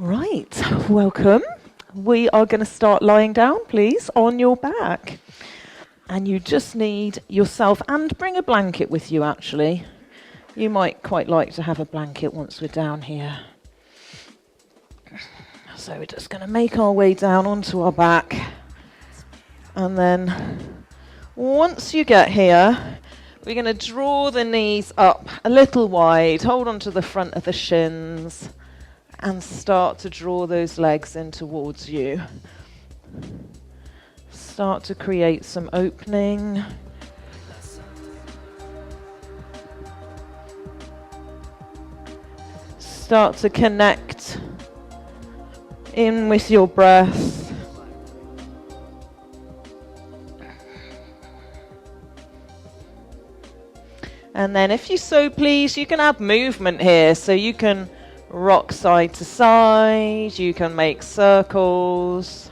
Right, welcome. We are going to start lying down, please, on your back. And you just need yourself, and bring a blanket with you, actually. You might quite like to have a blanket once we're down here. So we're just going to make our way down onto our back. And then once you get here, we're going to draw the knees up a little wide, hold on to the front of the shins, and start to draw those legs in towards you. Start to create some opening. Start to connect in with your breath. And then if you so please, you can add movement here. So you can rock side to side, you can make circles.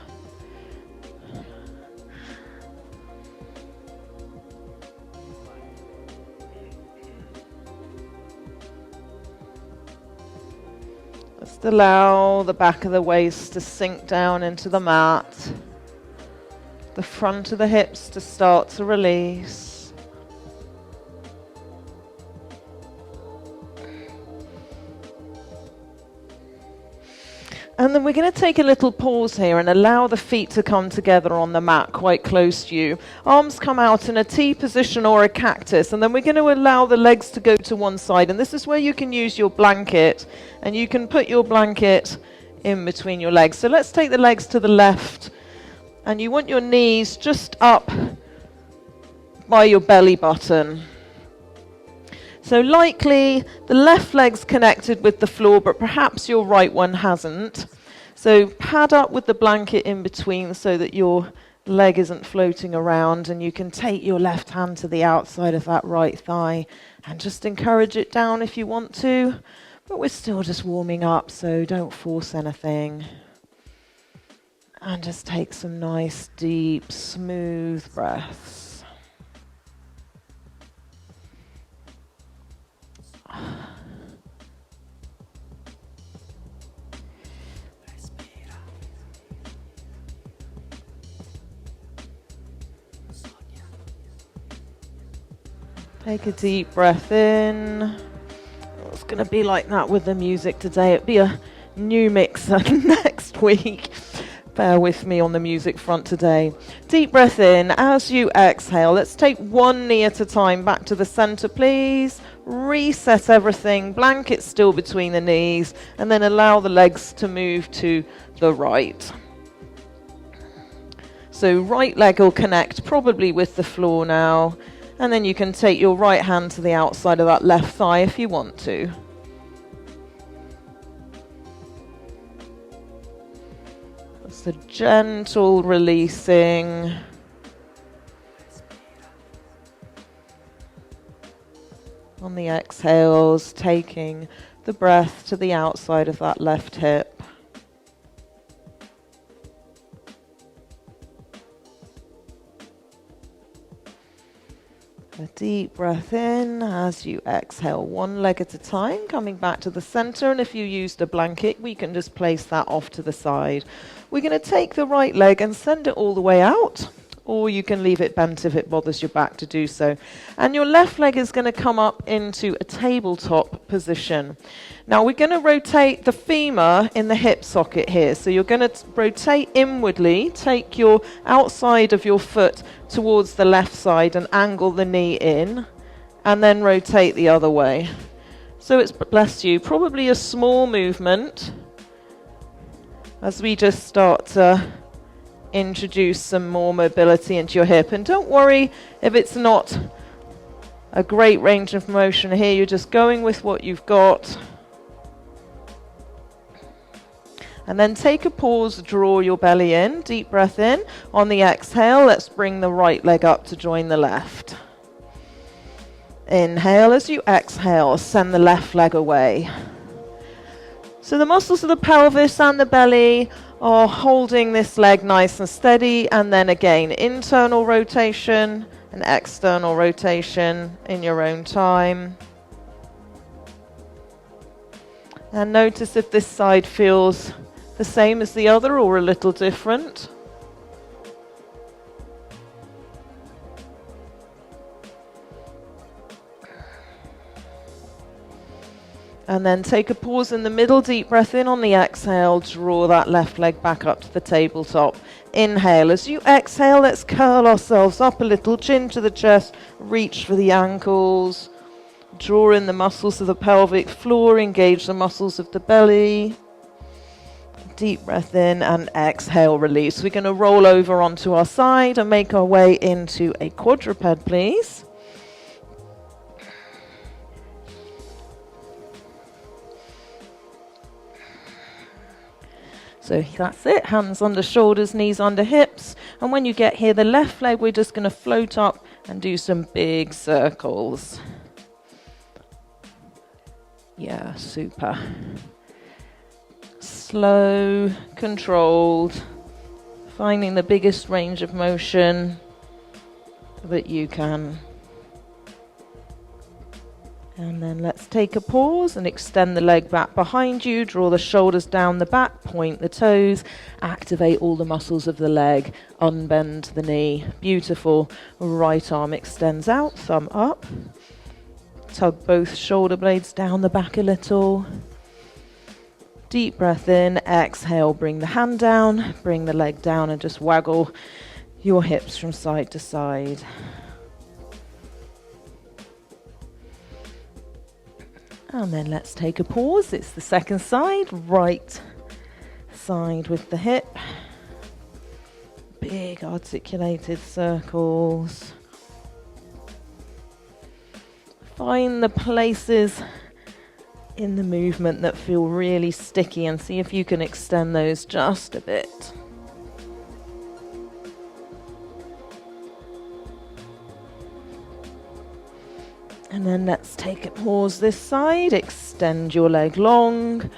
Just allow the back of the waist to sink down into the mat, the front of the hips to start to release. And then we're going to take a little pause here and allow the feet to come together on the mat quite close to you. Arms come out in a T position or a cactus, and then we're going to allow the legs to go to one side. And this is where you can use your blanket, and you can put your blanket in between your legs. So let's take the legs to the left, and you want your knees just up by your belly button. So likely the left leg's connected with the floor, but perhaps your right one hasn't. So pad up with the blanket in between so that your leg isn't floating around, and you can take your left hand to the outside of that right thigh and just encourage it down if you want to. But we're still just warming up, so don't force anything. And just take some nice, deep, smooth breaths. Take a deep breath in. It's going to be like that with the music today. It'll be a new mixer next week. Bear with me on the music front today. Deep breath in. As you exhale, let's take one knee at a time back to the center, please. Reset everything. Blanket still between the knees, and then allow the legs to move to the right. So right leg will connect probably with the floor now. And then you can take your right hand to the outside of that left thigh if you want to. Just a gentle releasing. On the exhales, taking the breath to the outside of that left hip. A deep breath in as you exhale, one leg at a time, coming back to the center. And if you used a blanket, we can just place that off to the side. We're going to take the right leg and send it all the way out, or you can leave it bent if it bothers your back to do so. And your left leg is going to come up into a tabletop position. Now we're going to rotate the femur in the hip socket here. So you're going to rotate inwardly, take your outside of your foot towards the left side and angle the knee in, and then rotate the other way. So it's, bless you, probably a small movement as we just start to introduce some more mobility into your hip. And don't worry if it's not a great range of motion here, you're just going with what you've got. And then take a pause, draw your belly in, deep breath in. On the exhale, let's bring the right leg up to join the left. Inhale as you exhale, send the left leg away. So the muscles of the pelvis and the belly are holding this leg nice and steady, and then again, internal rotation and external rotation in your own time. And notice if this side feels the same as the other or a little different. And then take a pause in the middle, deep breath in on the exhale, draw that left leg back up to the tabletop. Inhale. As you exhale, let's curl ourselves up a little, chin to the chest, reach for the ankles. Draw in the muscles of the pelvic floor, engage the muscles of the belly. Deep breath in and exhale, release. We're going to roll over onto our side and make our way into a quadruped, please. So that's it, hands under shoulders, knees under hips. And when you get here, the left leg, we're just going to float up and do some big circles. Yeah, super. Slow, controlled, finding the biggest range of motion that you can. And then let's take a pause and extend the leg back behind you, draw the shoulders down the back, point the toes, activate all the muscles of the leg, unbend the knee. Beautiful. Right arm extends out, thumb up. Tug both shoulder blades down the back a little. Deep breath in, exhale, bring the hand down, bring the leg down and just waggle your hips from side to side. And then let's take a pause. It's the second side, right side with the hip. Big articulated circles. Find the places in the movement that feel really sticky and see if you can extend those just a bit. And then let's take a pause this side, extend your leg long,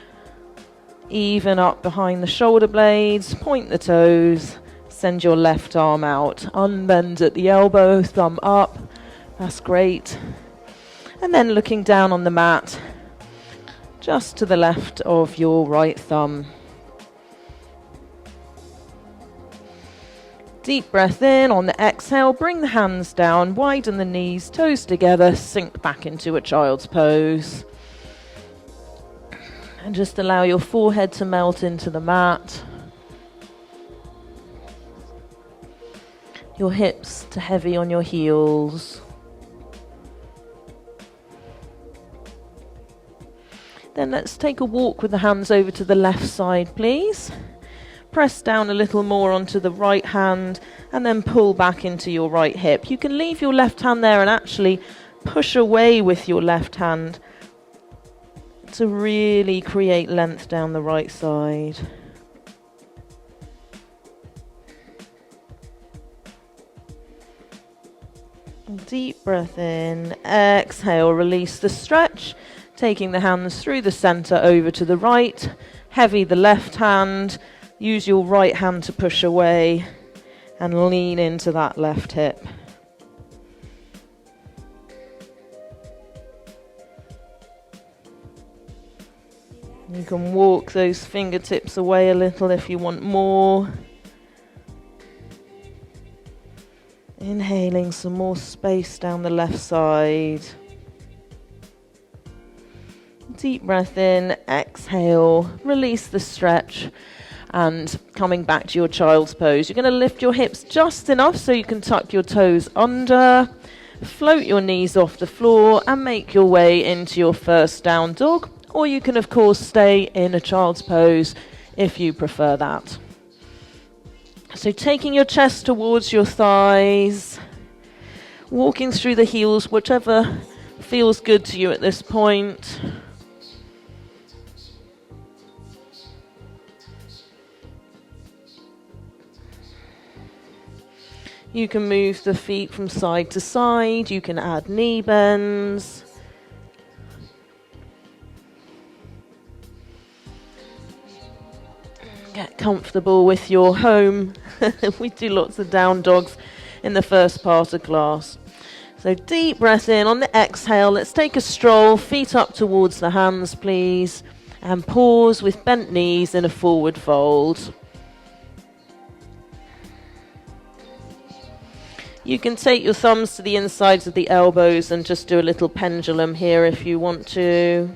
even up behind the shoulder blades, point the toes, send your left arm out, unbend at the elbow, thumb up, that's great. And then looking down on the mat, just to the left of your right thumb. Deep breath in. On the exhale, bring the hands down, widen the knees, toes together, sink back into a child's pose. And just allow your forehead to melt into the mat. Your hips to heavy on your heels. Then let's take a walk with the hands over to the left side, please. Press down a little more onto the right hand and then pull back into your right hip. You can leave your left hand there and actually push away with your left hand to really create length down the right side. Deep breath in, exhale, release the stretch, taking the hands through the center over to the right, heavy the left hand. Use your right hand to push away and lean into that left hip. You can walk those fingertips away a little if you want more. Inhaling some more space down the left side. Deep breath in, exhale, release the stretch. And coming back to your child's pose, you're going to lift your hips just enough so you can tuck your toes under, float your knees off the floor and make your way into your first down dog. Or you can of course stay in a child's pose if you prefer that. So taking your chest towards your thighs, walking through the heels, whichever feels good to you at this point. You can move the feet from side to side. You can add knee bends. Get comfortable with your home. We do lots of down dogs in the first part of class. So deep breath in. On the exhale, let's take a stroll. Feet up towards the hands, please. And pause with bent knees in a forward fold. You can take your thumbs to the insides of the elbows and just do a little pendulum here if you want to.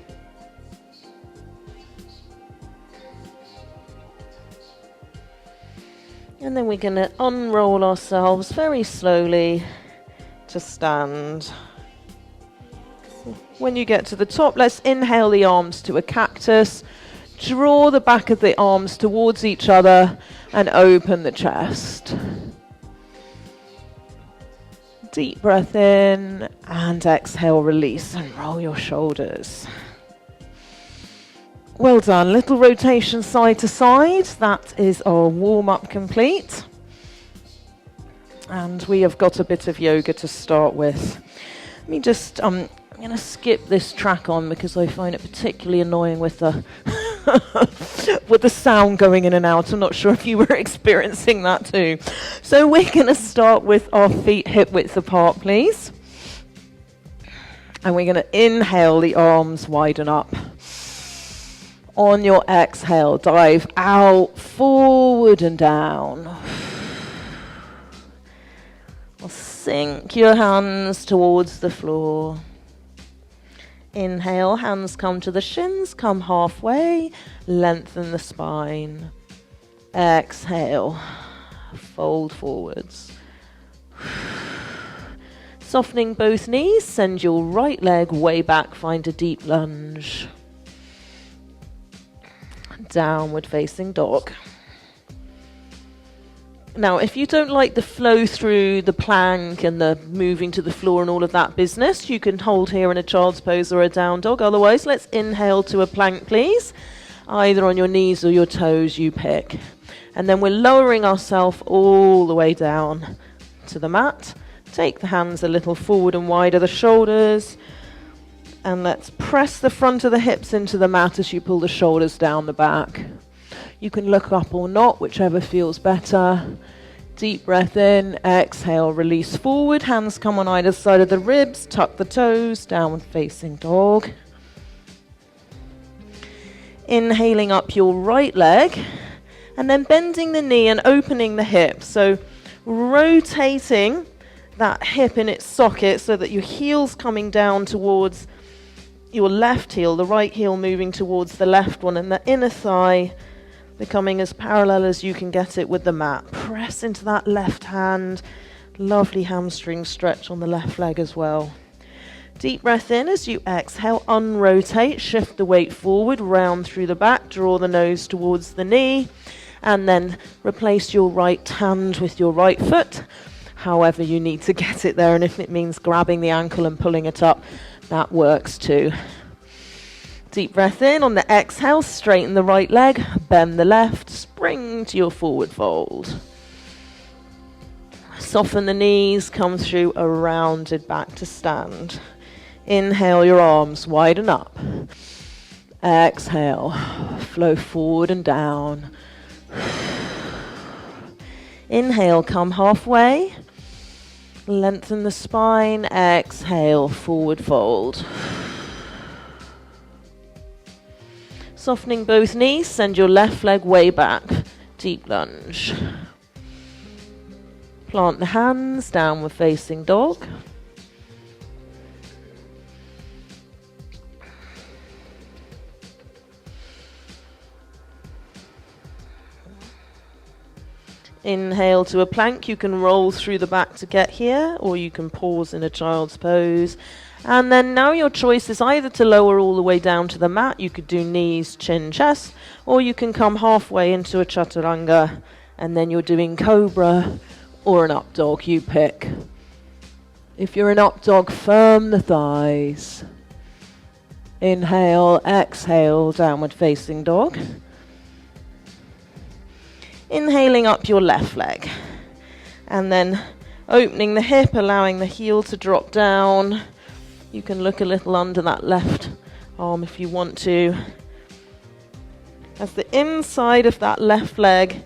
And then we're going to unroll ourselves very slowly to stand. When you get to the top, let's inhale the arms to a cactus. Draw the back of the arms towards each other and open the chest. Deep breath in and exhale, release and roll your shoulders. Well done. Little rotation side to side. That is our warm-up complete. And we have got a bit of yoga to start with. Let me just, I'm going to skip this track on because I find it particularly annoying with the with the sound going in and out. I'm not sure if you were experiencing that too. So we're going to start with our feet hip width apart, please. And we're going to inhale, the arms widen up. On your exhale, dive out, forward and down. Sink your hands towards the floor. Inhale, hands come to the shins, come halfway, lengthen the spine. Exhale, fold forwards. Softening both knees, send your right leg way back, find a deep lunge. Downward facing dog. Now, if you don't like the flow through the plank and the moving to the floor and all of that business, you can hold here in a child's pose or a down dog. Otherwise, let's inhale to a plank, please. Either on your knees or your toes, you pick. And then we're lowering ourselves all the way down to the mat. Take the hands a little forward and wider the shoulders. And let's press the front of the hips into the mat as you pull the shoulders down the back. You can look up or not, whichever feels better. Deep breath in, exhale, release forward. Hands come on either side of the ribs, tuck the toes, downward facing dog. Inhaling up your right leg, and then bending the knee and opening the hip. So rotating that hip in its socket so that your heel's coming down towards your left heel, the right heel moving towards the left one, and the inner thigh becoming as parallel as you can get it with the mat. Press into that left hand. Lovely hamstring stretch on the left leg as well. Deep breath in as you exhale, unrotate, shift the weight forward, round through the back, draw the nose towards the knee, and then replace your right hand with your right foot, however you need to get it there, and if it means grabbing the ankle and pulling it up, that works too. Deep breath in. On the exhale, straighten the right leg, bend the left, spring to your forward fold. Soften the knees, come through a rounded back to stand. Inhale, your arms widen up. Exhale, flow forward and down. Inhale, come halfway. Lengthen the spine. Exhale, forward fold. Softening both knees, send your left leg way back. Deep lunge. Plant the hands, downward facing dog. Inhale to a plank. You can roll through the back to get here, or you can pause in a child's pose. And then now your choice is either to lower all the way down to the mat. You could do knees, chin, chest, or you can come halfway into a chaturanga, and then you're doing cobra or an up dog. You pick. If you're an up dog, firm the thighs. Inhale, exhale, downward facing dog. Inhaling up your left leg, and then opening the hip, allowing the heel to drop down. You can look a little under that left arm if you want to, as the inside of that left leg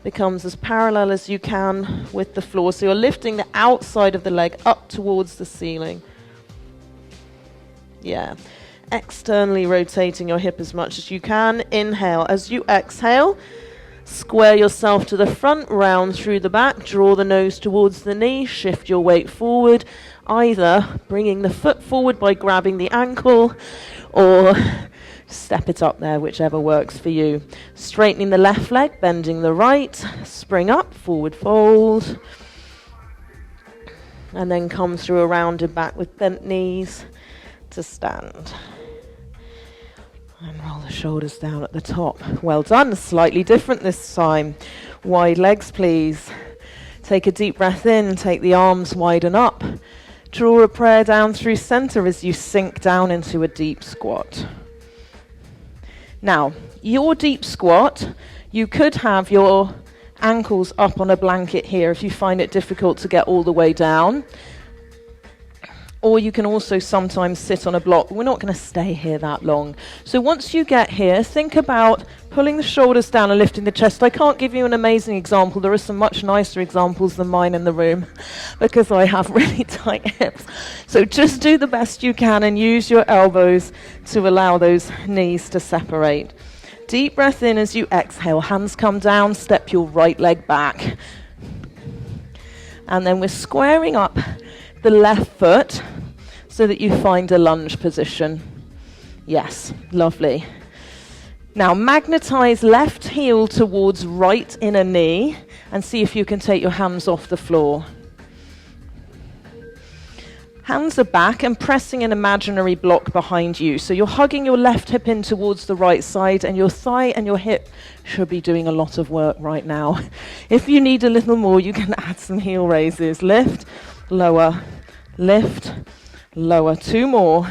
becomes as parallel as you can with the floor. So you're lifting the outside of the leg up towards the ceiling. Yeah. externally rotating your hip as much as you can. Inhale. As you exhale, square yourself to the front, round through the back, draw the nose towards the knee, shift your weight forward, either bringing the foot forward by grabbing the ankle or step it up there, whichever works for you. Straightening the left leg, bending the right, spring up, forward fold, and then come through a rounded back with bent knees to stand. And roll the shoulders down at the top. Well done. Slightly different this time. Wide legs, please. Take a deep breath in. Take the arms widen up. Draw a prayer down through center as you sink down into a deep squat. Now, your deep squat, you could have your ankles up on a blanket here if you find it difficult to get all the way down. Or you can also sometimes sit on a block. We're not going to stay here that long. So once you get here, think about pulling the shoulders down and lifting the chest. I can't give you an amazing example. There are some much nicer examples than mine in the room because I have really tight hips. So just do the best you can and use your elbows to allow those knees to separate. Deep breath in as you exhale. Hands come down. Step your right leg back. And then we're squaring up the left foot so that you find a lunge position. Yes, lovely. Now magnetize left heel towards right inner knee and see if you can take your hands off the floor. Hands are back and pressing an imaginary block behind you. So you're hugging your left hip in towards the right side and your thigh and your hip should be doing a lot of work right now. If you need a little more, you can add some heel raises. Lift, lower, lift, lower. 2 more.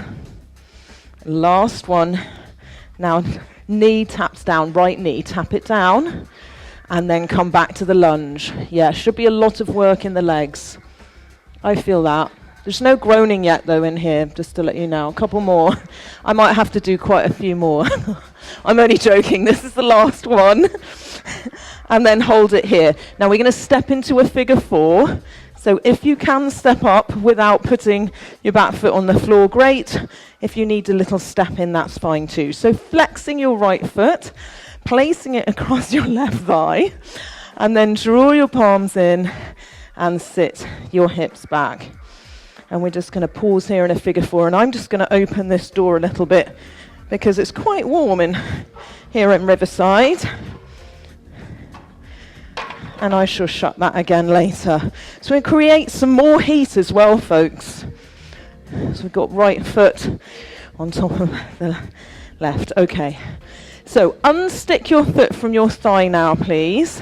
Last one. Now knee taps down, right knee, tap it down and then come back to the lunge. Yeah, should be a lot of work in the legs. I feel that. There's no groaning yet though in here, just to let you know. A couple more. I might have to do quite a few more. I'm only joking, this is the last one. And then hold it here. Now we're going to step into a figure 4. So if you can step up without putting your back foot on the floor, great. If you need a little step in, that's fine too. So flexing your right foot, placing it across your left thigh, and then draw your palms in and sit your hips back. And we're just going to pause here in a figure 4, and I'm just going to open this door a little bit because it's quite warm here in Riverside. And I shall shut that again later. So we'll create some more heat as well, folks. So we've got right foot on top of the left. Okay. So unstick your foot from your thigh now, please.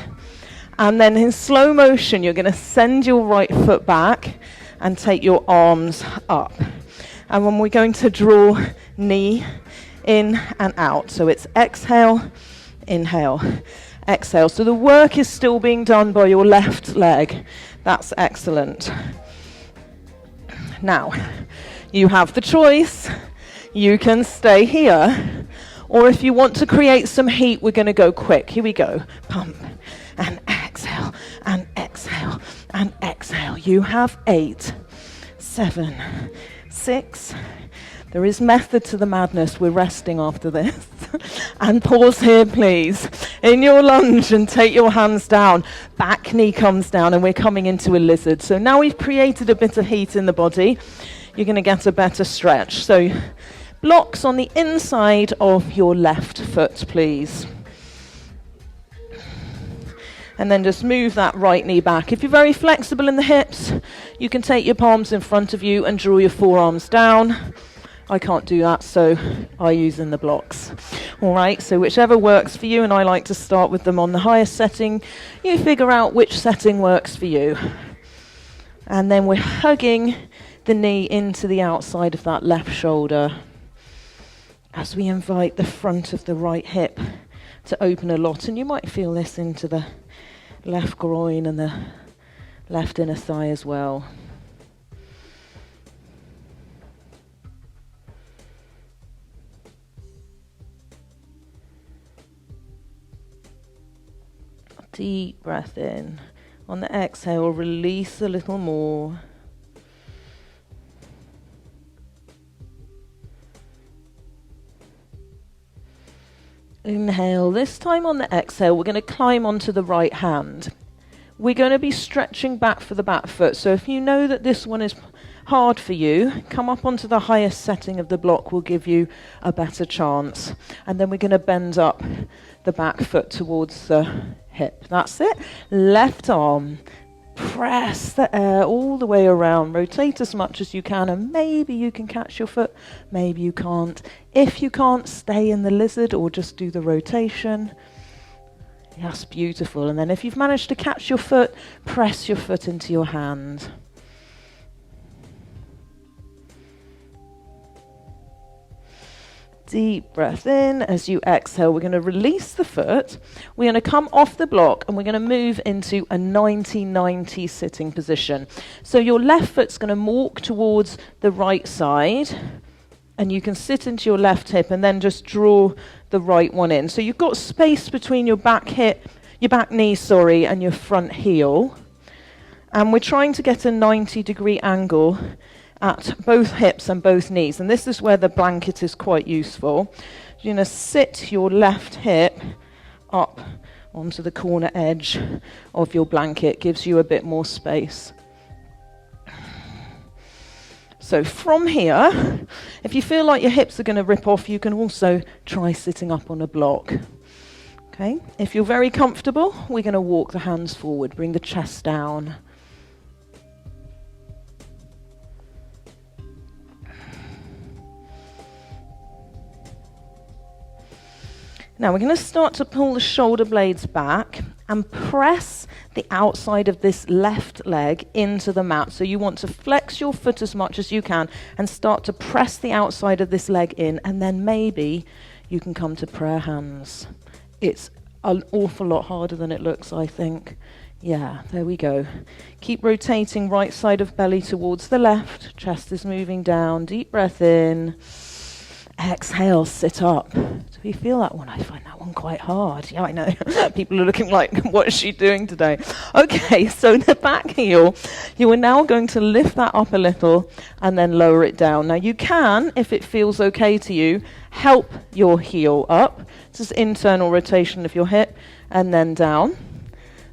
And then in slow motion, you're going to send your right foot back and take your arms up. And when we're going to draw knee in and out. So it's exhale, inhale, exhale. So the work is still being done by your left leg. That's excellent. Now, you have the choice. You can stay here. Or if you want to create some heat, we're going to go quick. Here we go. Pump and exhale and exhale and exhale. You have 8, 7, 6. There is method to the madness. We're resting after this. And pause here, please. In your lunge and take your hands down. Back knee comes down and we're coming into a lizard. So now we've created a bit of heat in the body. You're going to get a better stretch. So blocks on the inside of your left foot, please. And then just move that right knee back. If you're very flexible in the hips, you can take your palms in front of you and draw your forearms down. I can't do that, so I use in the blocks. All right, so whichever works for you, and I like to start with them on the highest setting. You figure out which setting works for you. And then we're hugging the knee into the outside of that left shoulder as we invite the front of the right hip to open a lot. And you might feel this into the left groin and the left inner thigh as well. Deep breath in. On the exhale, release a little more. Inhale. This time on the exhale, we're going to climb onto the right hand. We're going to be stretching back for the back foot. So if you know that this one is hard for you, come up onto the highest setting of the block will give you a better chance. And then we're going to bend up the back foot towards the hip. That's it. Left arm. Press the air all the way around. Rotate as much as you can, and maybe you can catch your foot, maybe you can't. If you can't, stay in the lizard or just do the rotation. That's beautiful. And then if you've managed to catch your foot, press your foot into your hand. Deep breath in. As you exhale, we're going to release the foot. We're going to come off the block and we're going to move into a 90-90 sitting position. So your left foot's going to walk towards the right side and you can sit into your left hip and then just draw the right one in. So you've got space between your back knee, and your front heel. And we're trying to get a 90-degree angle at both hips and both knees, and this is where the blanket is quite useful. You're going to sit your left hip up onto the corner edge of your blanket, gives you a bit more space. So from here, if you feel like your hips are going to rip off, you can also try sitting up on a block. Okay, if you're very comfortable, we're going to walk the hands forward, bring the chest down. Now we're going to start to pull the shoulder blades back and press the outside of this left leg into the mat. So you want to flex your foot as much as you can and start to press the outside of this leg in, and then maybe you can come to prayer hands. It's an awful lot harder than it looks, I think. Yeah, there we go. Keep rotating right side of belly towards the left. Chest is moving down. Deep breath in. Exhale, sit up. Do we feel that one? I find that one quite hard. Yeah, I know. People are looking like, what is she doing today? Okay, so the back heel, you are now going to lift that up a little and then lower it down. Now you can, if it feels okay to you, help your heel up. This is internal rotation of your hip and then down.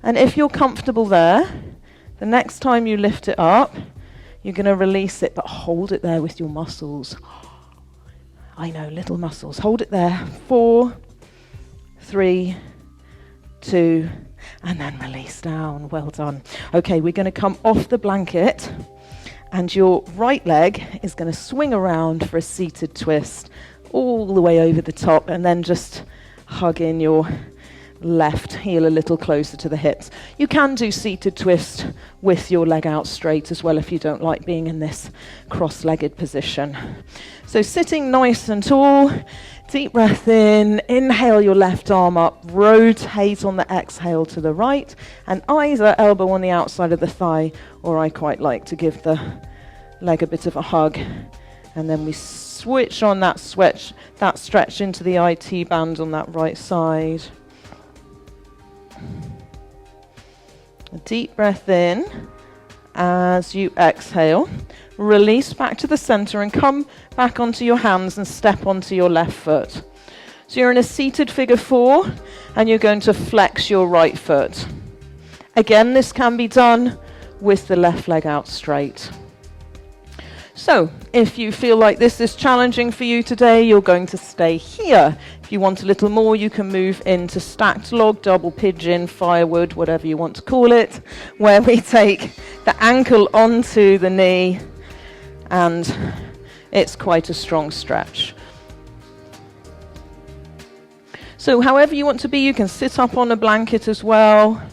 And if you're comfortable there, the next time you lift it up, you're going to release it, but hold it there with your muscles. I know, little muscles. Hold it there. 4, 3, 2, and then release down. Well done. Okay, we're going to come off the blanket, and your right leg is going to swing around for a seated twist all the way over the top, and then just hug in your left heel a little closer to the hips. You can do seated twist with your leg out straight as well if you don't like being in this cross-legged position. So sitting nice and tall, deep breath in, inhale your left arm up, rotate on the exhale to the right, and either elbow on the outside of the thigh, or I quite like to give the leg a bit of a hug, and then we switch on that stretch into the IT band on that right side. A deep breath in as you exhale. Release back to the center and come back onto your hands and step onto your left foot. So you're in a seated figure 4 and you're going to flex your right foot. Again, this can be done with the left leg out straight. So if you feel like this is challenging for you today, you're going to stay here. If you want a little more, you can move into stacked log, double pigeon, firewood, whatever you want to call it, where we take the ankle onto the knee, and it's quite a strong stretch. So however you want to be, you can sit up on a blanket as well.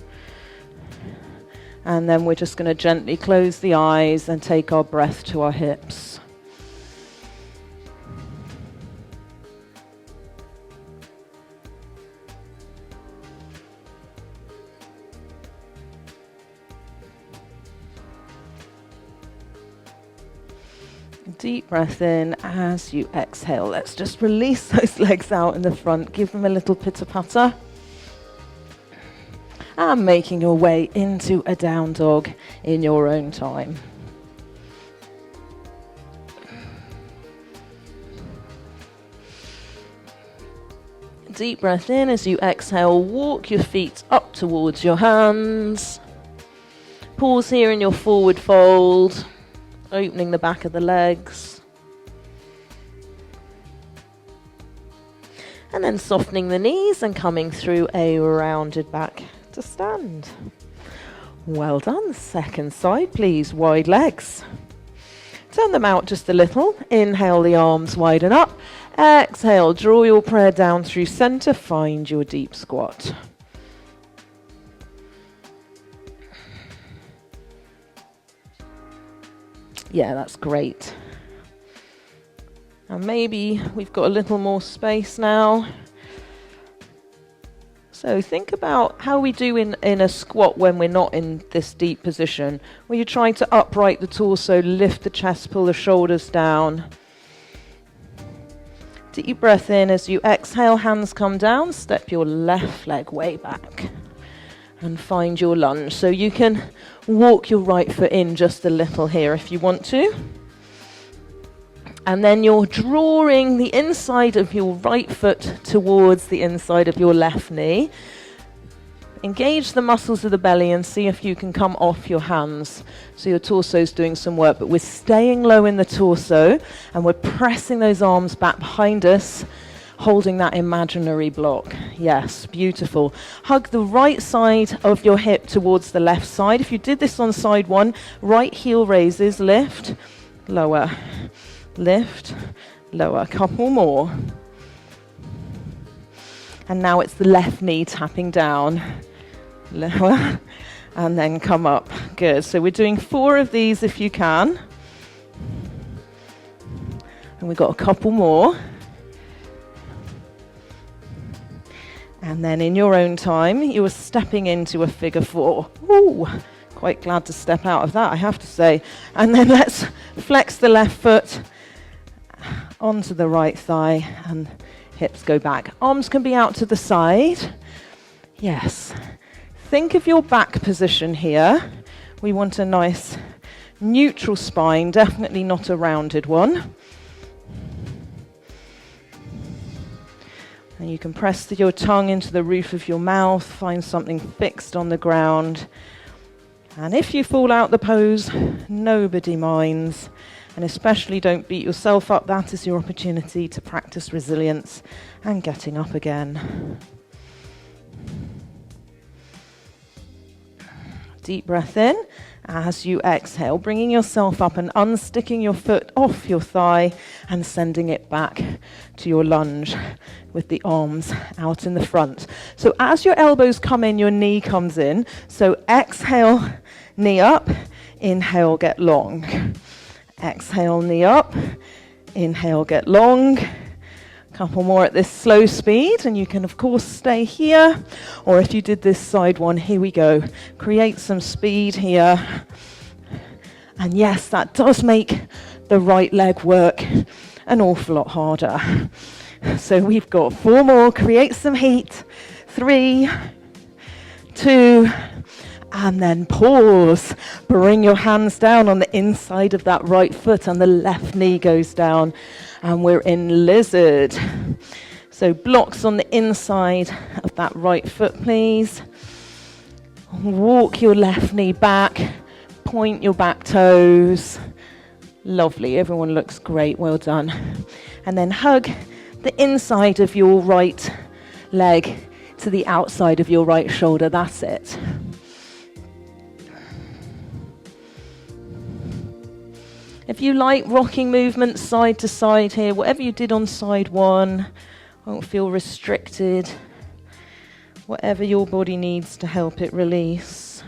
And then we're just going to gently close the eyes and take our breath to our hips. Deep breath in as you exhale. Let's just release those legs out in the front. Give them a little pitter-patter. And making your way into a down dog in your own time. Deep breath in. As you exhale, walk your feet up towards your hands. Pause here in your forward fold, opening the back of the legs. And then softening the knees and coming through a rounded back to stand. Well done. Second side, please. Wide legs. Turn them out just a little. Inhale, the arms widen up. Exhale, draw your prayer down through center. Find your deep squat. Yeah, that's great. And maybe we've got a little more space now. So think about how we do in a squat when we're not in this deep position, where you're trying to upright the torso, lift the chest, pull the shoulders down. Deep breath in. As you exhale, hands come down, step your left leg way back and find your lunge. So you can walk your right foot in just a little here if you want to. And then you're drawing the inside of your right foot towards the inside of your left knee. Engage the muscles of the belly and see if you can come off your hands. So your torso's doing some work, but we're staying low in the torso and we're pressing those arms back behind us, holding that imaginary block. Yes, beautiful. Hug the right side of your hip towards the left side. If you did this on side one, right heel raises, lift, lower. Lift, lower, couple more. And now it's the left knee tapping down, lower, and then come up. Good. So we're doing 4 of these if you can. And we've got a couple more. And then in your own time, you are stepping into a figure 4. Ooh, quite glad to step out of that, I have to say. And then let's flex the left foot onto the right thigh and hips go back. Arms can be out to the side. Yes. Think of your back position here. We want a nice neutral spine, definitely not a rounded one. And you can press your tongue into the roof of your mouth, find something fixed on the ground. And if you fall out the pose, nobody minds. And especially don't beat yourself up. That is your opportunity to practice resilience and getting up again. Deep breath in. As you exhale, bringing yourself up and unsticking your foot off your thigh and sending it back to your lunge with the arms out in the front. So as your elbows come in, your knee comes in. So exhale, knee up. Inhale, get long. Exhale, knee up. Inhale, get long. Couple more at this slow speed, and you can of course stay here, or if you did this side one, here we go. Create some speed here. And yes, that does make the right leg work an awful lot harder. So we've got 4 more. Create some heat. 3, 2, and then pause. Bring your hands down on the inside of that right foot and the left knee goes down. And we're in lizard. So blocks on the inside of that right foot, please. Walk your left knee back. Point your back toes. Lovely. Everyone looks great. Well done. And then hug the inside of your right leg to the outside of your right shoulder. That's it. If you like rocking movements side to side here, whatever you did on side one, won't feel restricted. Whatever your body needs to help it release.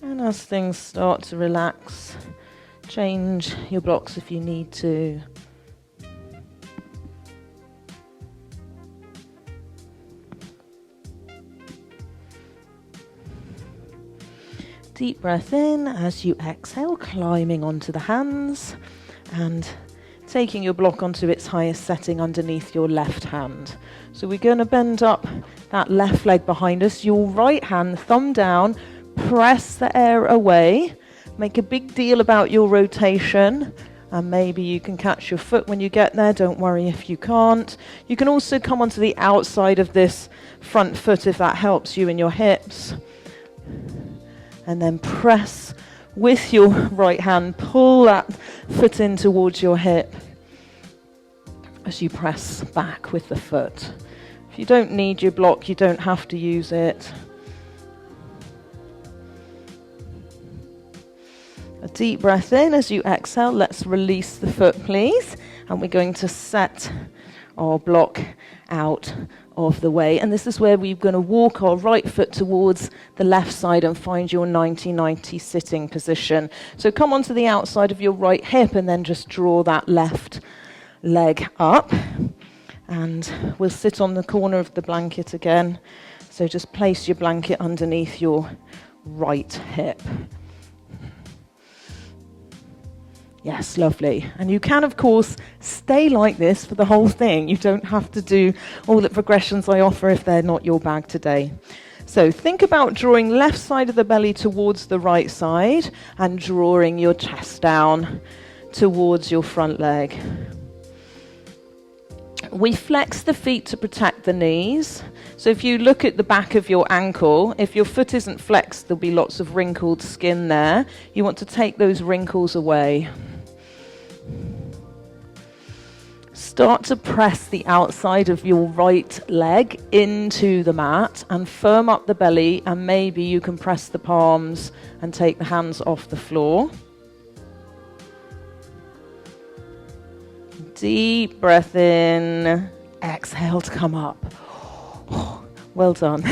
And as things start to relax, change your blocks if you need to. Deep breath in as you exhale, climbing onto the hands and taking your block onto its highest setting underneath your left hand. So we're going to bend up that left leg behind us. Your right hand, thumb down, press the air away. Make a big deal about your rotation. And maybe you can catch your foot when you get there. Don't worry if you can't. You can also come onto the outside of this front foot if that helps you in your hips. And then press with your right hand. Pull that foot in towards your hip as you press back with the foot. If you don't need your block, you don't have to use it. A deep breath in. As you exhale, let's release the foot, please. And we're going to set our block out of the way. And this is where we're going to walk our right foot towards the left side and find your 90-90 sitting position. So come onto the outside of your right hip and then just draw that left leg up. And we'll sit on the corner of the blanket again. So just place your blanket underneath your right hip. Yes, lovely. And you can, of course, stay like this for the whole thing. You don't have to do all the progressions I offer if they're not your bag today. So think about drawing left side of the belly towards the right side and drawing your chest down towards your front leg. We flex the feet to protect the knees. So if you look at the back of your ankle, if your foot isn't flexed, there'll be lots of wrinkled skin there. You want to take those wrinkles away. Start to press the outside of your right leg into the mat and firm up the belly, and maybe you can press the palms and take the hands off the floor. Deep breath in, exhale to come up. Well done.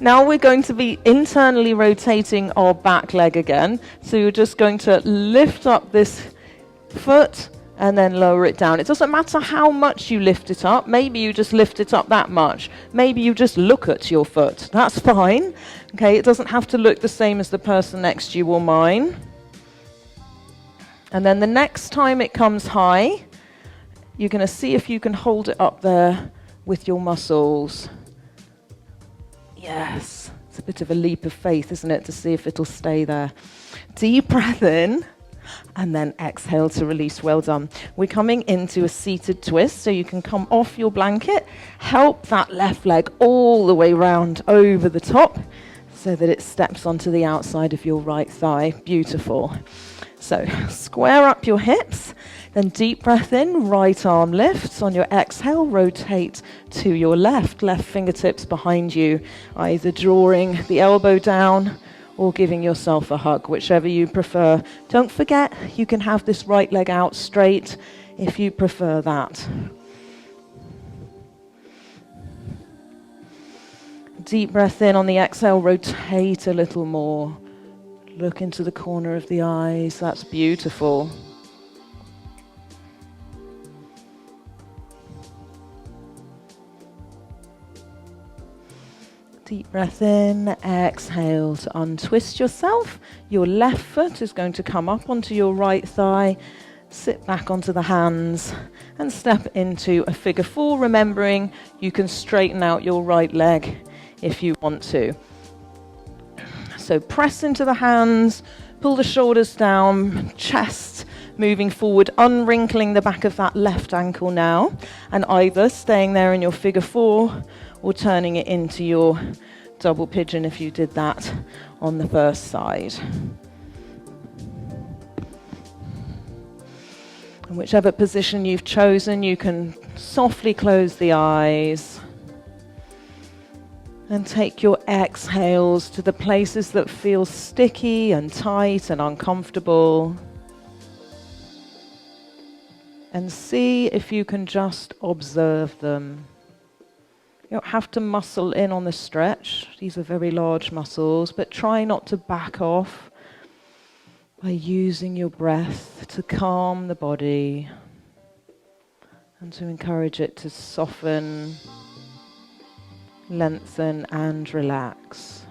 Now we're going to be internally rotating our back leg again. So you're just going to lift up this foot and then lower it down. It doesn't matter how much you lift it up. Maybe you just lift it up that much. Maybe you just look at your foot. That's fine. Okay, it doesn't have to look the same as the person next to you or mine. And then the next time it comes high, you're going to see if you can hold it up there with your muscles. Yes, it's a bit of a leap of faith, isn't it, to see if it'll stay there. Deep breath in, and then exhale to release. Well done. We're coming into a seated twist, so you can come off your blanket, help that left leg all the way round over the top, so that it steps onto the outside of your right thigh. Beautiful. So square up your hips, then deep breath in, right arm lifts. On your exhale, rotate to your left fingertips behind you, either drawing the elbow down or giving yourself a hug, whichever you prefer. Don't forget, you can have this right leg out straight if you prefer that. Deep breath in. On the exhale, rotate a little more. Look into the corner of the eyes. That's beautiful. Deep breath in, exhale to untwist yourself. Your left foot is going to come up onto your right thigh, sit back onto the hands and step into a figure four, remembering you can straighten out your right leg if you want to. So press into the hands, pull the shoulders down, chest moving forward, unwrinkling the back of that left ankle now, and either staying there in your figure four or turning it into your double pigeon if you did that on the first side. And whichever position you've chosen, you can softly close the eyes and take your exhales to the places that feel sticky and tight and uncomfortable. And see if you can just observe them. You don't have to muscle in on the stretch. These are very large muscles, but try not to back off by using your breath to calm the body and to encourage it to soften, lengthen and relax.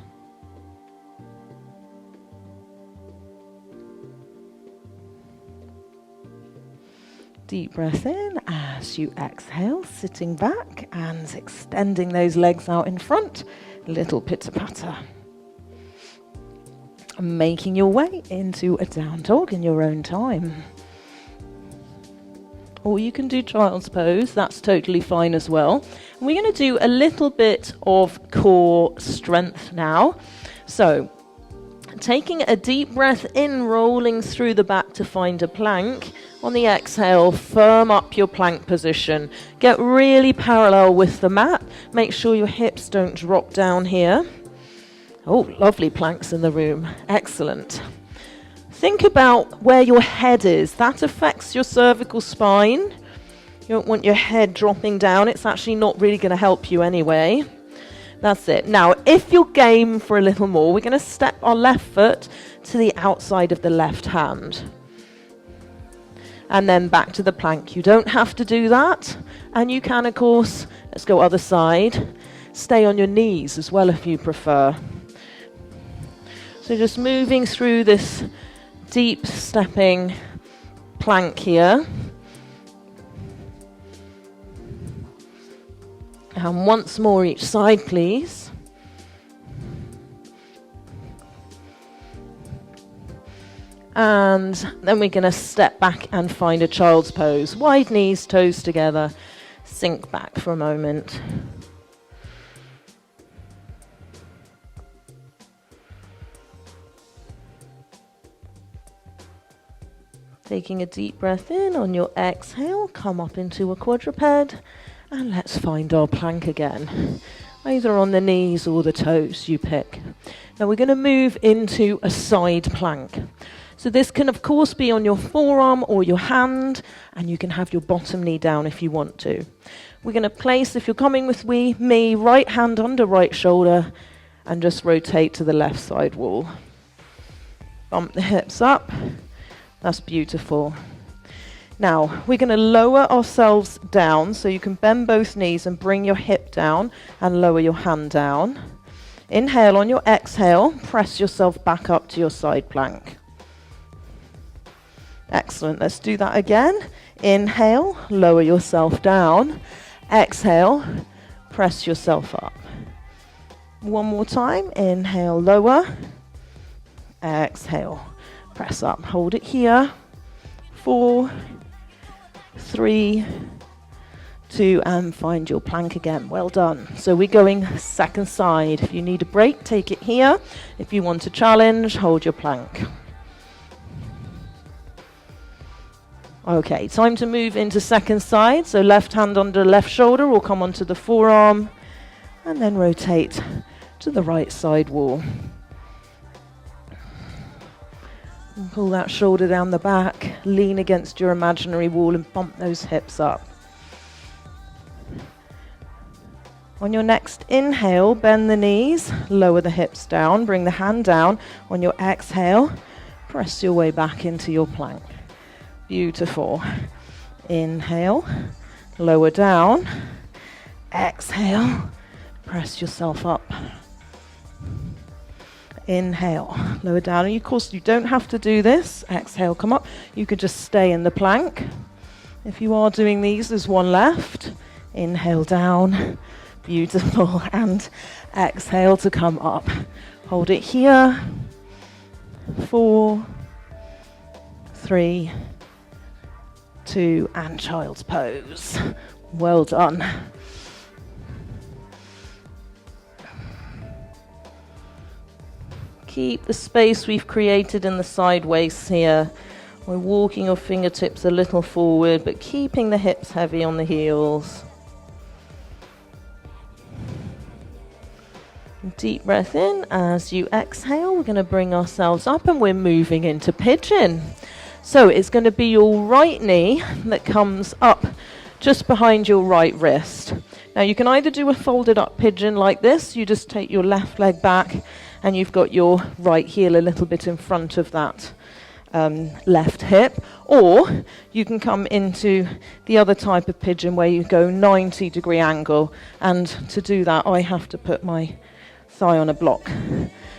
Deep breath in as you exhale, sitting back and extending those legs out in front. Little pitter-patter. Making your way into a down dog in your own time. Or you can do child's pose, that's totally fine as well. And we're going to do a little bit of core strength now. So, taking a deep breath in, rolling through the back to find a plank. On the exhale, firm up your plank position. Get really parallel with the mat. Make sure your hips don't drop down here. Oh, lovely planks in the room. Excellent. Think about where your head is. That affects your cervical spine. You don't want your head dropping down. It's actually not really going to help you anyway. That's it. Now, if you're game for a little more, we're going to step our left foot to the outside of the left hand. And then back to the plank. You don't have to do that. And you can, of course, let's go other side. Stay on your knees as well if you prefer. So just moving through this deep stepping plank here. And once more each side, please. And then we're going to step back and find a child's pose. Wide knees, toes together. Sink back for a moment. Taking a deep breath in, on your exhale, come up into a quadruped, and let's find our plank again. Either on the knees or the toes, you pick. Now we're going to move into a side plank. So this can of course be on your forearm or your hand, and you can have your bottom knee down if you want to. We're going to place, if you're coming with me, right hand under right shoulder, and just rotate to the left side wall. Bump the hips up. That's beautiful. Now, we're going to lower ourselves down, so you can bend both knees and bring your hip down and lower your hand down. Inhale. On your exhale, press yourself back up to your side plank. Excellent. Let's do that again. Inhale, lower yourself down. Exhale, press yourself up. One more time. Inhale, lower. Exhale. Press up, hold it here. 4, 3, 2, and find your plank again. Well done. So we're going second side. If you need a break, take it here. If you want a challenge, hold your plank. Okay, time to move into second side. So left hand under left shoulder will come onto the forearm, and then rotate to the right side wall. And pull that shoulder down the back, lean against your imaginary wall and bump those hips up. On your next inhale, bend the knees, lower the hips down, bring the hand down. On your exhale, press your way back into your plank. Beautiful. Inhale, lower down. Exhale, press yourself up. Inhale, lower down. And of course, you don't have to do this. Exhale, come up. You could just stay in the plank. If you are doing these, there's one left. Inhale down. Beautiful. And exhale to come up. Hold it here. 4, 3, 2, and child's pose. Well done. Keep the space we've created in the side waist here. We're walking your fingertips a little forward, but keeping the hips heavy on the heels. Deep breath in. As you exhale, we're going to bring ourselves up and we're moving into pigeon. So it's going to be your right knee that comes up just behind your right wrist. Now you can either do a folded up pigeon like this. You just take your left leg back and you've got your right heel a little bit in front of that left hip. Or you can come into the other type of pigeon where you go 90-degree angle. And to do that, I have to put my thigh on a block.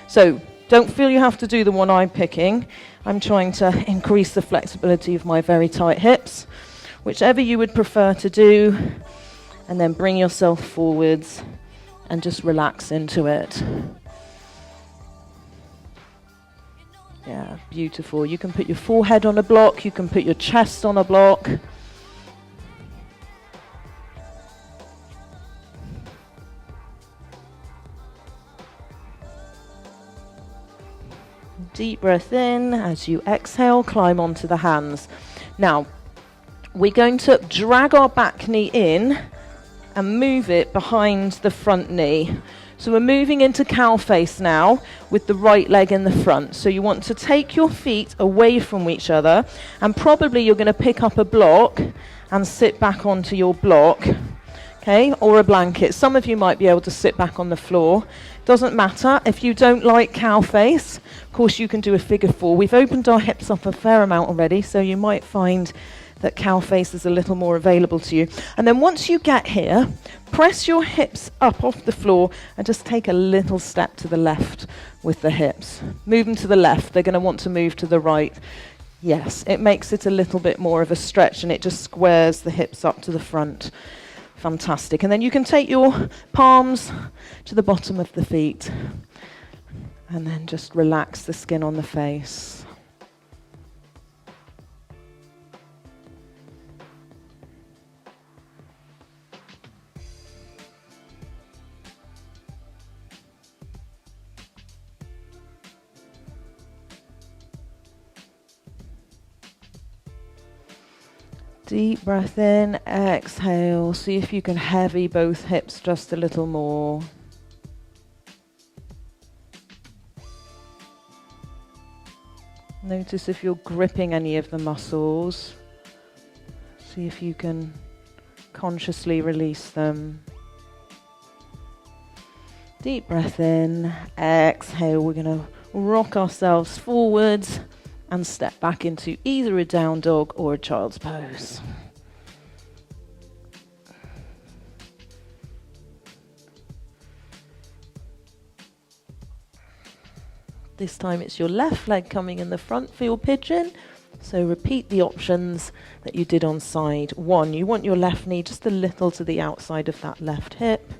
So don't feel you have to do the one I'm picking. I'm trying to increase the flexibility of my very tight hips. Whichever you would prefer to do. And then bring yourself forwards and just relax into it. Yeah, beautiful. You can put your forehead on a block. You can put your chest on a block. Deep breath in. As you exhale, climb onto the hands. Now, we're going to drag our back knee in and move it behind the front knee. So we're moving into cow face now with the right leg in the front. So you want to take your feet away from each other, and probably you're going to pick up a block and sit back onto your block, okay, or a blanket. Some of you might be able to sit back on the floor. Doesn't matter. If you don't like cow face, of course you can do a figure four. We've opened our hips up a fair amount already, so you might find that cow face is a little more available to you. And then once you get here, press your hips up off the floor and just take a little step to the left with the hips. Move them to the left. They're going to want to move to the right. Yes, it makes it a little bit more of a stretch, and it just squares the hips up to the front. Fantastic. And then you can take your palms to the bottom of the feet and then just relax the skin on the face. Deep breath in, exhale. See if you can heavy both hips just a little more. Notice if you're gripping any of the muscles. See if you can consciously release them. Deep breath in, exhale. We're going to rock ourselves forwards and step back into either a down dog or a child's pose. This time it's your left leg coming in the front for your pigeon. So repeat the options that you did on side one. You want your left knee just a little to the outside of that left hip.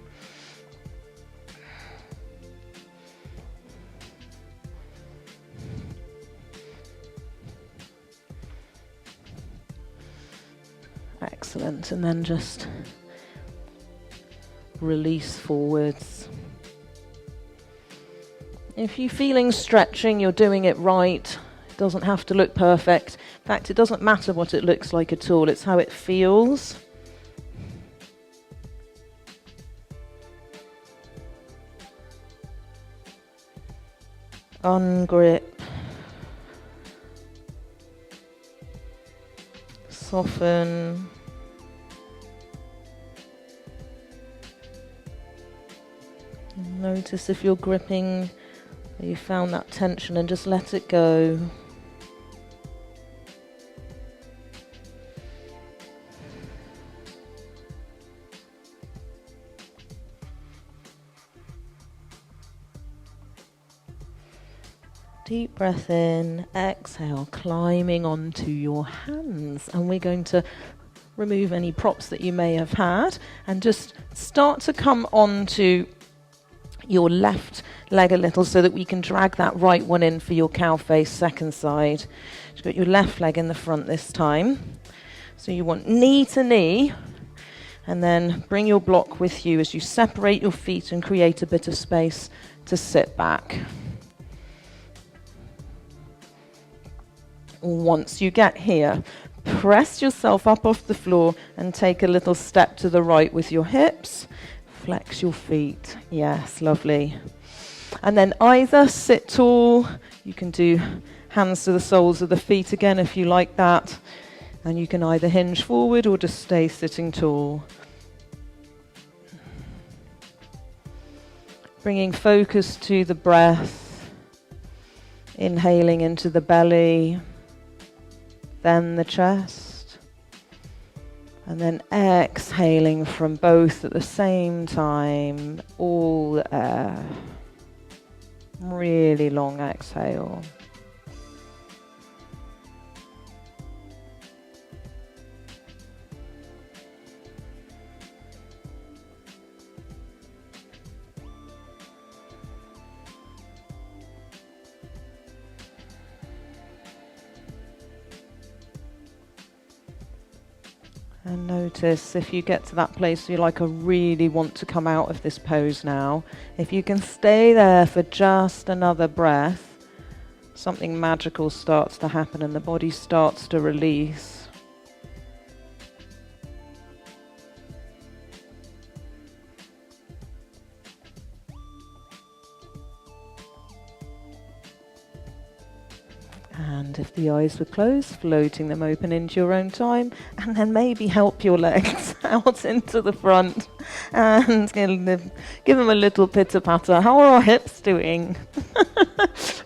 Excellent, and then just release forwards. If you're feeling stretching, you're doing it right. It doesn't have to look perfect. In fact, it doesn't matter what it looks like at all. It's how it feels. Ungrip. Soften. Notice if you're gripping, you found that tension, and just let it go. Deep breath in, exhale, climbing onto your hands. And we're going to remove any props that you may have had and just start to come onto your left leg a little so that we can drag that right one in for your cow face second side. You've got your left leg in the front this time. So you want knee to knee, and then bring your block with you as you separate your feet and create a bit of space to sit back. Once you get here, press yourself up off the floor and take a little step to the right with your hips. Flex your feet. Yes, lovely. And then either sit tall, you can do hands to the soles of the feet again if you like that, and you can either hinge forward or just stay sitting tall. Bringing focus to the breath, inhaling into the belly, then the chest, and then exhaling from both at the same time, all the air. Really long exhale. And notice if you get to that place where you're like, I really want to come out of this pose now. If you can stay there for just another breath, something magical starts to happen and the body starts to release. And if the eyes were closed, floating them open into your own time, and then maybe help your legs out into the front and give them a little pitter-patter. How are our hips doing?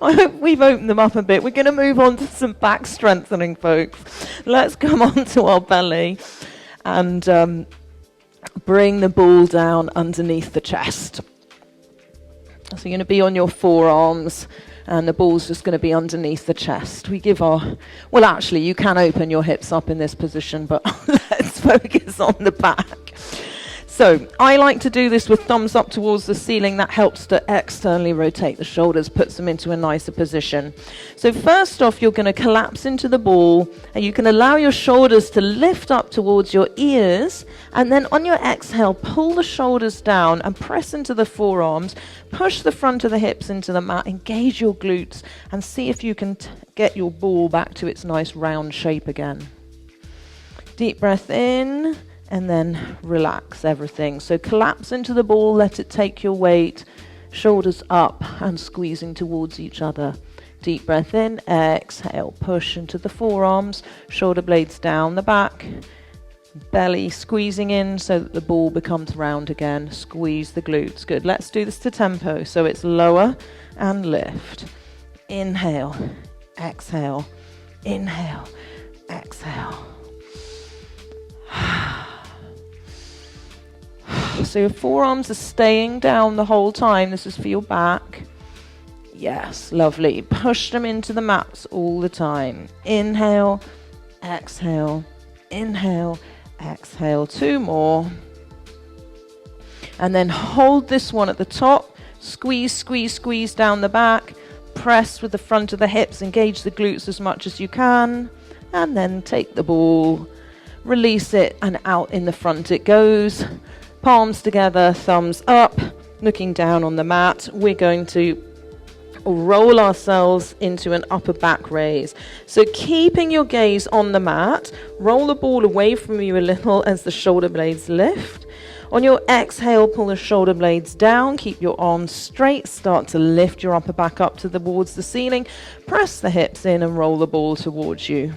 I hope we've opened them up a bit. We're going to move on to some back strengthening, folks. Let's come on to our belly and bring the ball down underneath the chest. So you're going to be on your forearms, and the ball's just going to be underneath the chest. Well, actually, you can open your hips up in this position, but let's focus on the back. So I like to do this with thumbs up towards the ceiling. That helps to externally rotate the shoulders, puts them into a nicer position. So first off, you're going to collapse into the ball, and you can allow your shoulders to lift up towards your ears, and then on your exhale, pull the shoulders down and press into the forearms, push the front of the hips into the mat, engage your glutes, and see if you can get your ball back to its nice round shape again. Deep breath in. And then relax everything. So collapse into the ball, let it take your weight, shoulders up and squeezing towards each other. Deep breath in, exhale, push into the forearms, shoulder blades down the back, belly squeezing in so that the ball becomes round again. Squeeze the glutes. Good. Let's do this to tempo. So it's lower and lift. Inhale, exhale, inhale, exhale. So your forearms are staying down the whole time. This is for your back. Yes, lovely. Push them into the mats all the time. Inhale, exhale, inhale, exhale. 2 more. And then hold this one at the top. Squeeze, squeeze, squeeze down the back. Press with the front of the hips. Engage the glutes as much as you can. And then take the ball. Release it and out in the front it goes. Palms together, thumbs up, looking down on the mat. We're going to roll ourselves into an upper back raise. So keeping your gaze on the mat, roll the ball away from you a little as the shoulder blades lift. On your exhale, pull the shoulder blades down, keep your arms straight, start to lift your upper back up towards the ceiling, press the hips in and roll the ball towards you.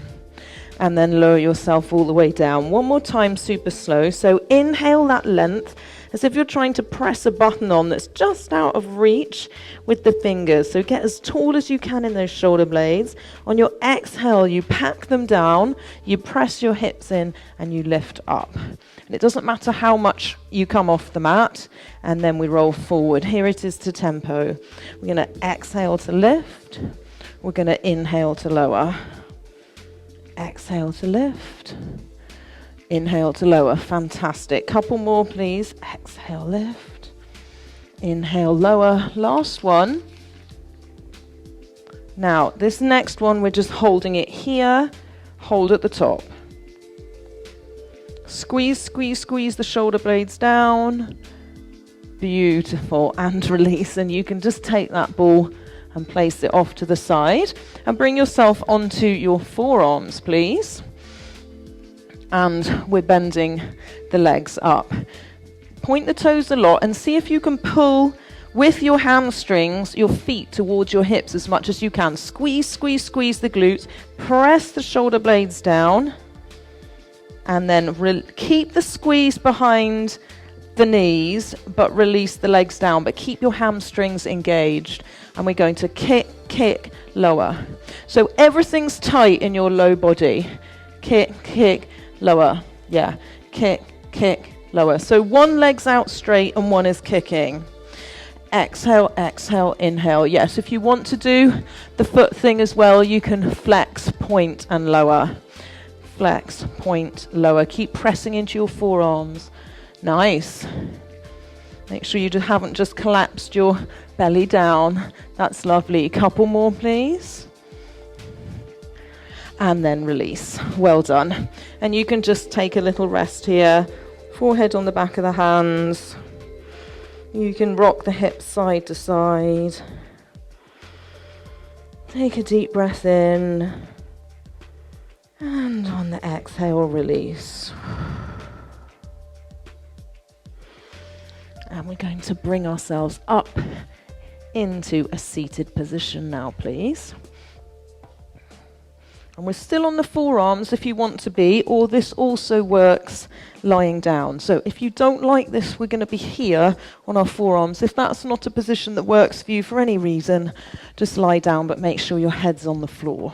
And then lower yourself all the way down. One more time, super slow. So inhale that length as if you're trying to press a button on that's just out of reach with the fingers. So get as tall as you can in those shoulder blades. On your exhale, you pack them down, you press your hips in, and you lift up. And it doesn't matter how much you come off the mat, and then we roll forward. Here it is to tempo. We're going to exhale to lift. We're going to inhale to lower. Exhale to lift. Inhale to lower. Fantastic. Couple more, please. Exhale, lift. Inhale, lower. Last one. Now, this next one, we're just holding it here. Hold at the top. Squeeze, squeeze, squeeze the shoulder blades down. Beautiful. And release. And you can just take that ball and place it off to the side. And bring yourself onto your forearms, please. And we're bending the legs up. Point the toes a lot and see if you can pull with your hamstrings, your feet towards your hips as much as you can. Squeeze, squeeze, squeeze the glutes. Press the shoulder blades down. And then keep the squeeze behind the knees, but release the legs down. But keep your hamstrings engaged. And we're going to kick, kick, lower. So everything's tight in your low body. Kick, kick, lower. Yeah. Kick, kick, lower. So one leg's out straight and one is kicking. Exhale, exhale, inhale. Yes, if you want to do the foot thing as well, you can flex, point, and lower. Flex, point, lower. Keep pressing into your forearms. Nice. Make sure you haven't just collapsed your belly down. That's lovely. Couple more, please. And then release. Well done. And you can just take a little rest here. Forehead on the back of the hands. You can rock the hips side to side. Take a deep breath in, and on the exhale, release. And we're going to bring ourselves up into a seated position now, please. And we're still on the forearms if you want to be, or this also works lying down. So if you don't like this, we're going to be here on our forearms. If that's not a position that works for you for any reason, just lie down, but make sure your head's on the floor.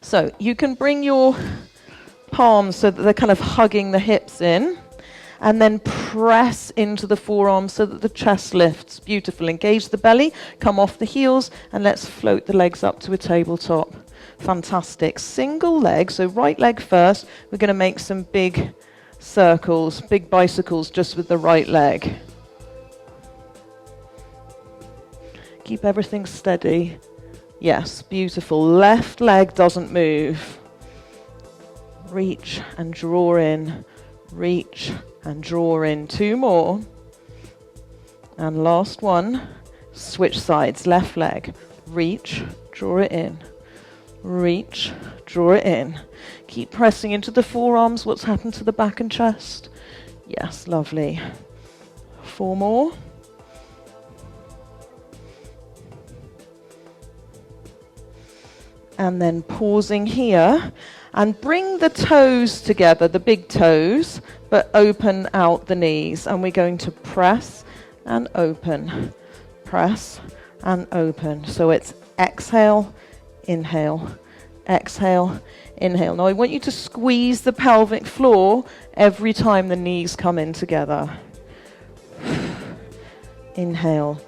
So you can bring your palms so that they're kind of hugging the hips in, and then press into the forearms so that the chest lifts. Beautiful. Engage the belly, come off the heels, and let's float the legs up to a tabletop. Fantastic. Single leg, so right leg first. We're going to make some big circles, big bicycles just with the right leg. Keep everything steady. Yes, beautiful. Left leg doesn't move. Reach and draw in. Reach and draw in. 2 more. And last one. Switch sides. Left leg. Reach, draw it in. Reach, draw it in. Keep pressing into the forearms. What's happened to the back and chest? Yes, lovely. 4 more. And then pausing here. And bring the toes together, the big toes, but open out the knees. And we're going to press and open, press and open. So it's exhale, inhale, exhale, inhale. Now I want you to squeeze the pelvic floor every time the knees come in together. Inhale.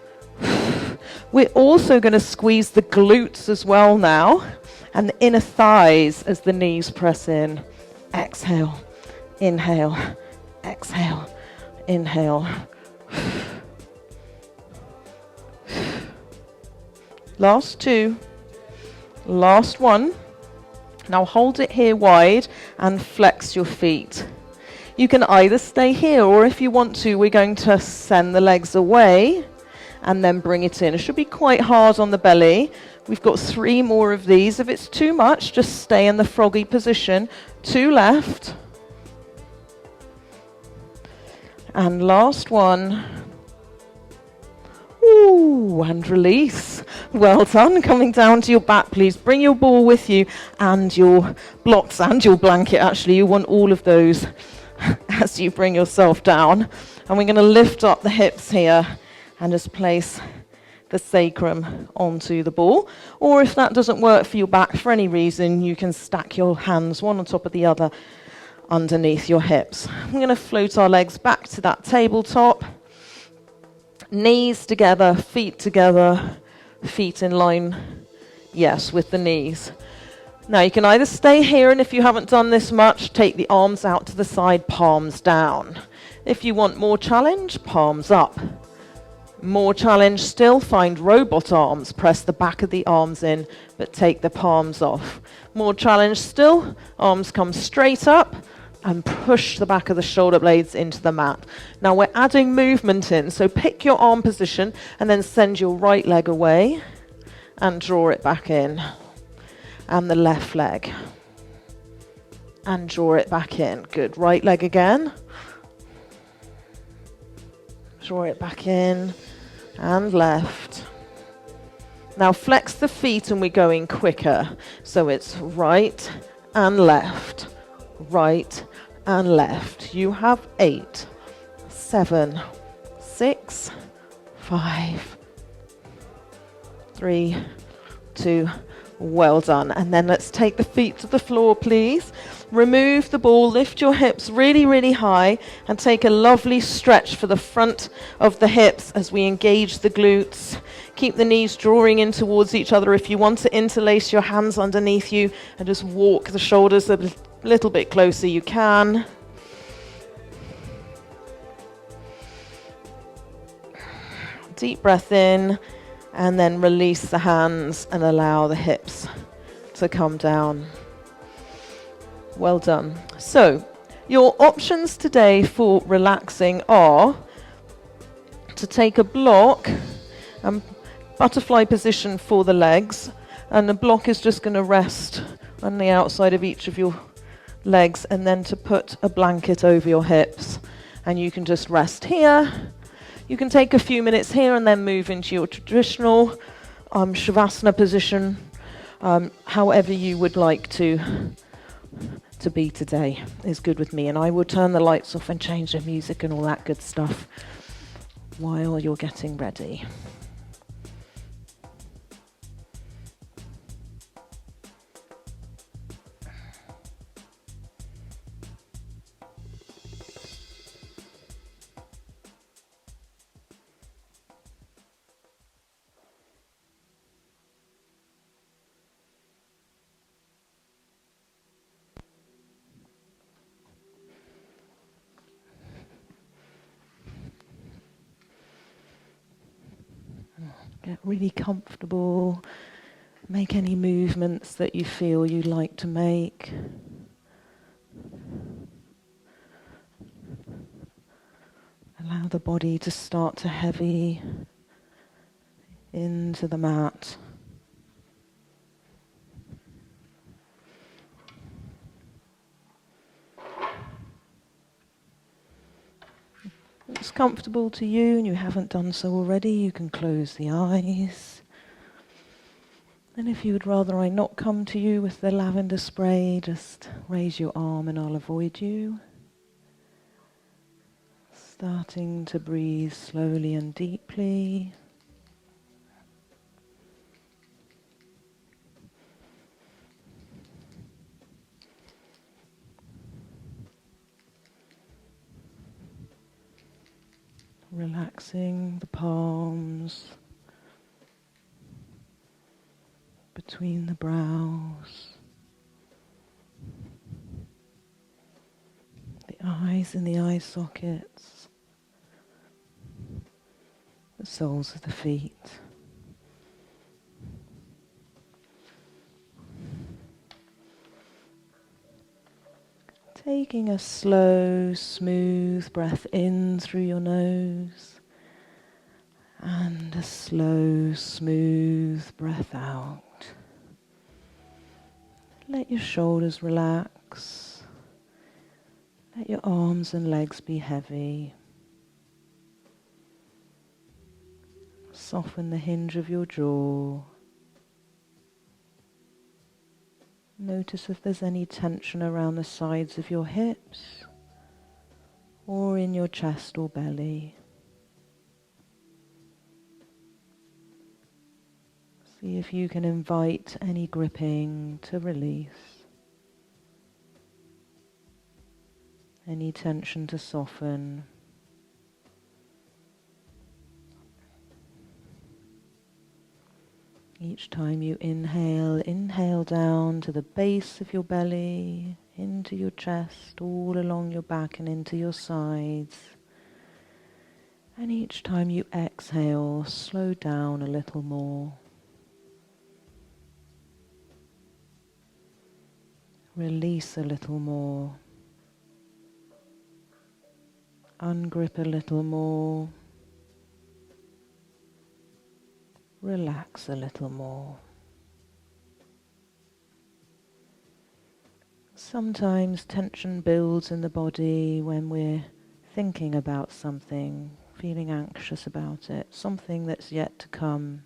We're also going to squeeze the glutes as well now, and the inner thighs as the knees press in. Exhale, inhale, exhale, inhale. Last 2. Last 1. Now hold it here wide and flex your feet. You can either stay here, or if you want to, we're going to send the legs away and then bring it in. It should be quite hard on the belly. We've got 3 more of these. If it's too much, just stay in the froggy position. 2 left. And last 1. Ooh, and release. Well done. Coming down to your back, please. Bring your ball with you and your blocks and your blanket. Actually, you want all of those as you bring yourself down. And we're going to lift up the hips here and just place the sacrum onto the ball. Or if that doesn't work for your back for any reason, you can stack your hands one on top of the other underneath your hips. We're going to float our legs back to that tabletop. Knees together, feet in line, yes, with the knees. Now you can either stay here, and if you haven't done this much, take the arms out to the side, palms down. If you want more challenge, palms up. More challenge still, find robot arms. Press the back of the arms in, but take the palms off. More challenge still, arms come straight up and push the back of the shoulder blades into the mat. Now we're adding movement in, so pick your arm position and then send your right leg away and draw it back in. And the left leg. And draw it back in. Good. Right leg again. Draw it back in. And left. Now flex the feet and we're going quicker. So it's right and left. Right and left. You have 8, 7, 6, 5, 3, 2, well done. And then let's take the feet to the floor, please. Remove the ball, lift your hips really, really high, and take a lovely stretch for the front of the hips as we engage the glutes. Keep the knees drawing in towards each other. If you want to interlace your hands underneath you and just walk the shoulders a little bit closer, you can. Deep breath in, and then release the hands and allow the hips to come down. Well done. So, your options today for relaxing are to take a block and butterfly position for the legs, and the block is just going to rest on the outside of each of your legs, and then to put a blanket over your hips, and you can just rest here. You can take a few minutes here and then move into your traditional Shavasana position, however you would like to be today is good with me. And I will turn the lights off and change the music and all that good stuff while you're getting ready. Get really comfortable. Make any movements that you feel you'd like to make. Allow the body to start to heavy into the mat. If it's comfortable to you and you haven't done so already, you can close the eyes. And if you would rather I not come to you with the lavender spray, just raise your arm and I'll avoid you. Starting to breathe slowly and deeply. Relaxing the palms between the brows, the eyes and the eye sockets, the soles of the feet. Taking a slow, smooth breath in through your nose and a slow, smooth breath out. Let your shoulders relax. Let your arms and legs be heavy. Soften the hinge of your jaw. Notice if there's any tension around the sides of your hips or in your chest or belly. See if you can invite any gripping to release, any tension to soften. Each time you inhale, inhale down to the base of your belly, into your chest, all along your back and into your sides. And each time you exhale, slow down a little more. Release a little more. Ungrip a little more. Relax a little more. Sometimes tension builds in the body when we're thinking about something, feeling anxious about it, something that's yet to come.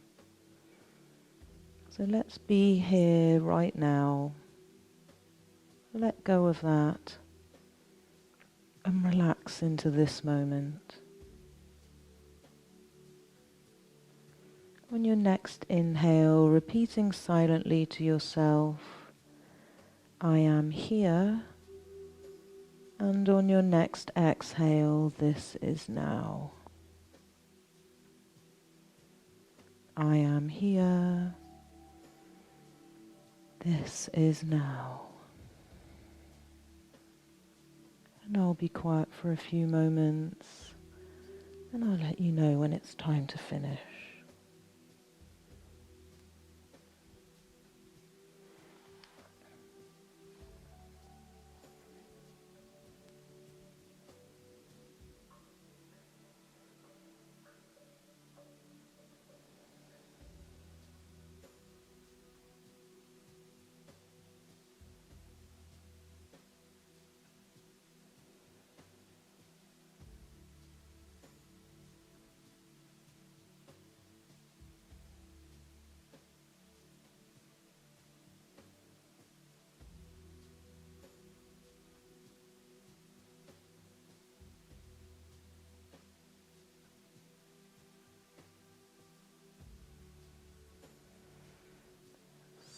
So let's be here right now. Let go of that and relax into this moment. On your next inhale, repeating silently to yourself, I am here. And on your next exhale, this is now. I am here. This is now. And I'll be quiet for a few moments, and I'll let you know when it's time to finish.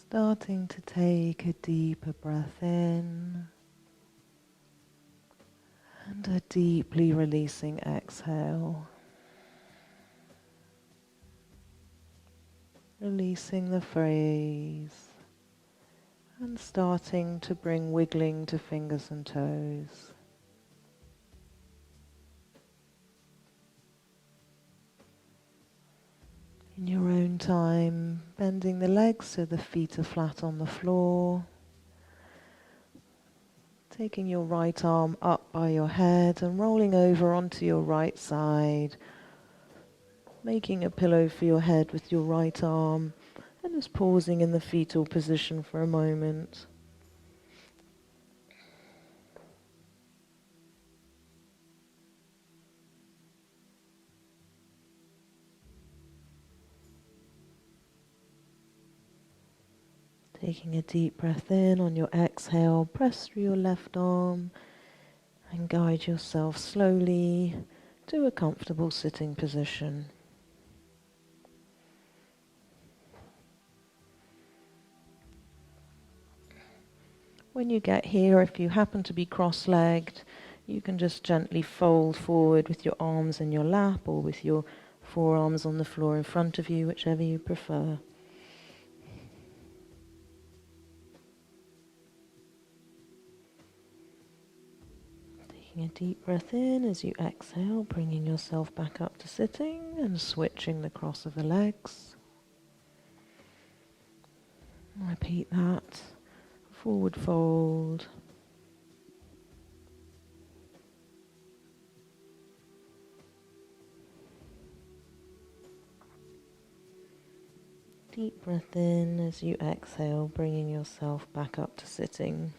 Starting to take a deeper breath in and a deeply releasing exhale. Releasing the phrase and starting to bring wiggling to fingers and toes. In your own time, bending the legs so the feet are flat on the floor. Taking your right arm up by your head and rolling over onto your right side. Making a pillow for your head with your right arm and just pausing in the fetal position for a moment. Taking a deep breath in on your exhale, press through your left arm and guide yourself slowly to a comfortable sitting position. When you get here, if you happen to be cross-legged, you can just gently fold forward with your arms in your lap or with your forearms on the floor in front of you, whichever you prefer. Taking a deep breath in as you exhale, bringing yourself back up to sitting and switching the cross of the legs. Repeat that. Forward fold. Deep breath in as you exhale, bringing yourself back up to sitting.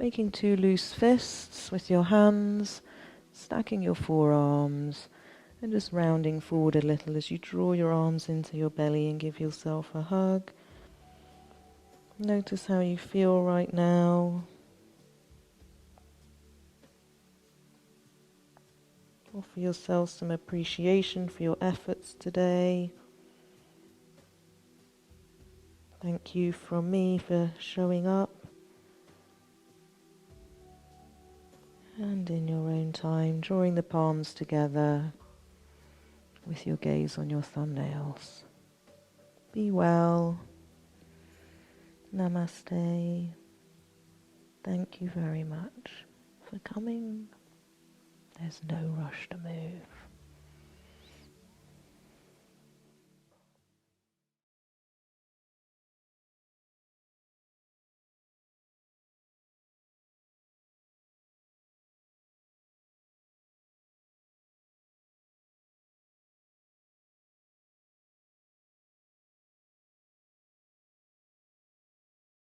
Making two loose fists with your hands, stacking your forearms, and just rounding forward a little as you draw your arms into your belly and give yourself a hug. Notice how you feel right now. Offer yourself some appreciation for your efforts today. Thank you from me for showing up. And in your own time, drawing the palms together with your gaze on your thumbnails. Be well. Namaste. Thank you very much for coming. There's no rush to move.